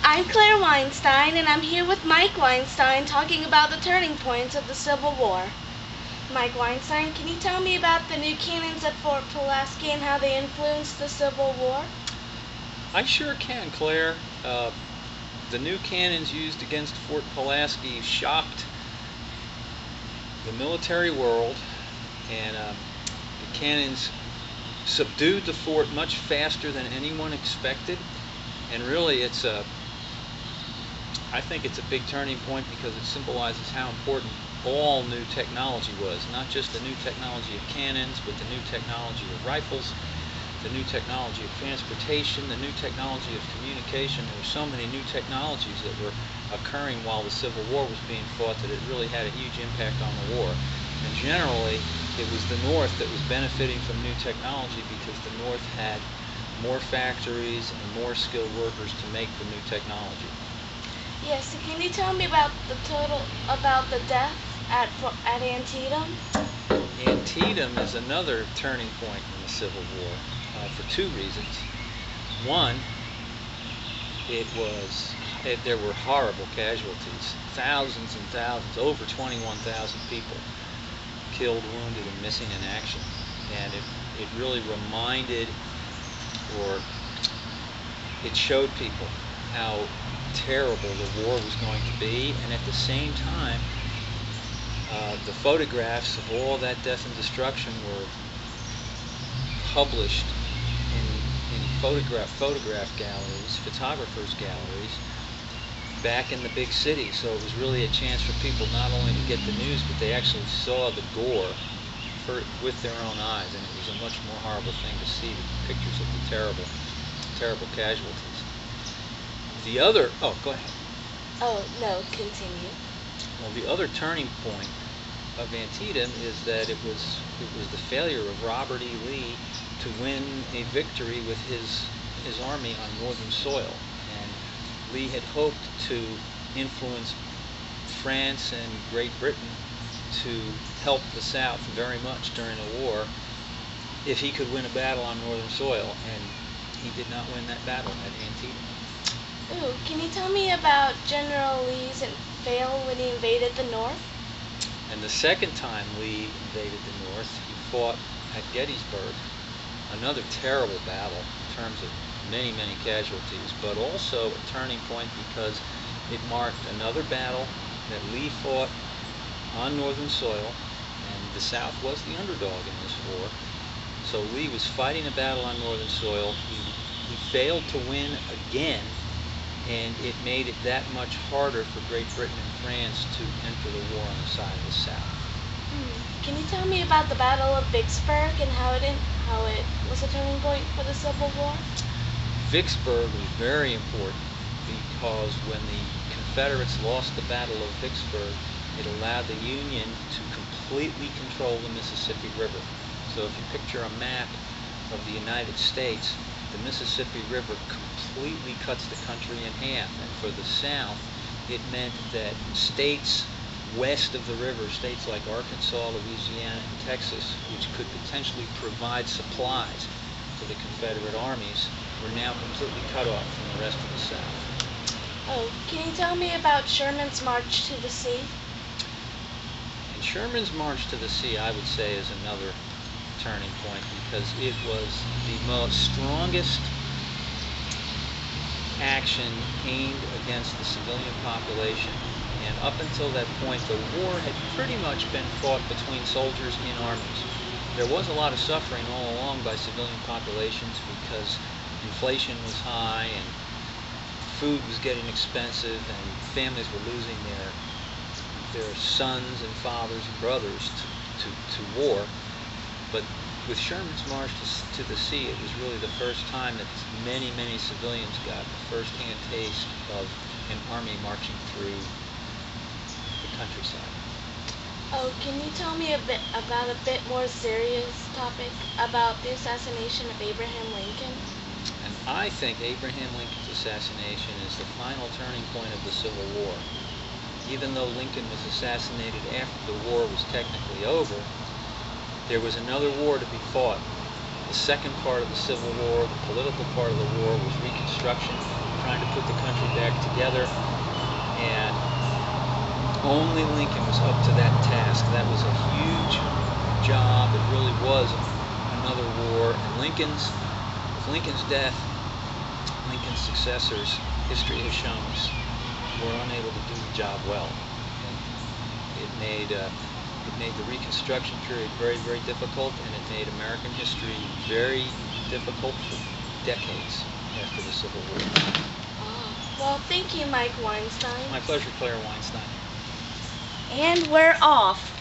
I'm Claire Weinstein, and I'm here with Mike Weinstein talking about the turning points of the Civil War. Mike Weinstein, can you tell me about the new cannons at Fort Pulaski and how they influenced the Civil War? I sure can, Claire. The new cannons used against Fort Pulaski shocked the military world, and the cannons subdued the fort much faster than anyone expected. And really, I think it's a big turning point because it symbolizes how important all new technology was. Not just the new technology of cannons, but the new technology of rifles, the new technology of transportation, the new technology of communication. There were so many new technologies that were occurring while the Civil War was being fought that it really had a huge impact on the war. And generally, it was the North that was benefiting from new technology because the North had more factories and more skilled workers to make the new technology. Yes, so can you tell me about the death at Antietam? Antietam is another turning point in the Civil War for two reasons. One, there were horrible casualties, thousands and thousands, over 21,000 people killed, wounded, and missing in action. And it really reminded, or it showed people how terrible the war was going to be, and at the same time, the photographs of all that death and destruction were published in photograph galleries, photographers' galleries, back in the big cities. So it was really a chance for people not only to get the news, but they actually saw the gore with their own eyes, and it was a much more horrible thing to see the pictures of the terrible casualties. Go ahead. Oh, no, continue. Well, the other turning point of Antietam is that it was the failure of Robert E. Lee to win a victory with his army on northern soil. And Lee had hoped to influence France and Great Britain to help the South very much during the war if he could win a battle on northern soil, and he did not win that battle at Antietam. Ooh, can you tell me about General Lee's fail when he invaded the North? And the second time Lee invaded the North, he fought at Gettysburg, another terrible battle in terms of many, many casualties, but also a turning point because it marked another battle that Lee fought on northern soil, and the South was the underdog in this war. So Lee was fighting a battle on northern soil. He failed to win again, and it made it that much harder for Great Britain and France to enter the war on the side of the South. Can you tell me about the Battle of Vicksburg and how it was a turning point for the Civil War? Vicksburg was very important because when the Confederates lost the Battle of Vicksburg, it allowed the Union to completely control the Mississippi River. So if you picture a map of the United States, the Mississippi River completely cuts the country in half. And for the South, it meant that states west of the river, states like Arkansas, Louisiana, and Texas, which could potentially provide supplies to the Confederate armies, were now completely cut off from the rest of the South. Oh, can you tell me about Sherman's March to the Sea? And Sherman's March to the Sea, I would say, is another turning point because it was the strongest action aimed against the civilian population. And up until that point, the war had pretty much been fought between soldiers in armies. There was a lot of suffering all along by civilian populations because inflation was high and food was getting expensive, and families were losing their sons and fathers and brothers to war. But with Sherman's March to the Sea, it was really the first time that many, many civilians got the first-hand taste of an army marching through the countryside. Oh, can you tell me a bit more serious topic about the assassination of Abraham Lincoln? And I think Abraham Lincoln's assassination is the final turning point of the Civil War. Even though Lincoln was assassinated after the war was technically over, there was another war to be fought. The second part of the Civil War, the political part of the war, was Reconstruction. trying to put the country back together, and only Lincoln was up to that task. That was a huge job. It really was another war, and with Lincoln's death, Lincoln's successors, history has shown us, were unable to do the job well. And it made the Reconstruction period very, very difficult, and it made American history very difficult for decades after the Civil War. Well, thank you, Mike Weinstein. My pleasure, Claire Weinstein. And we're off.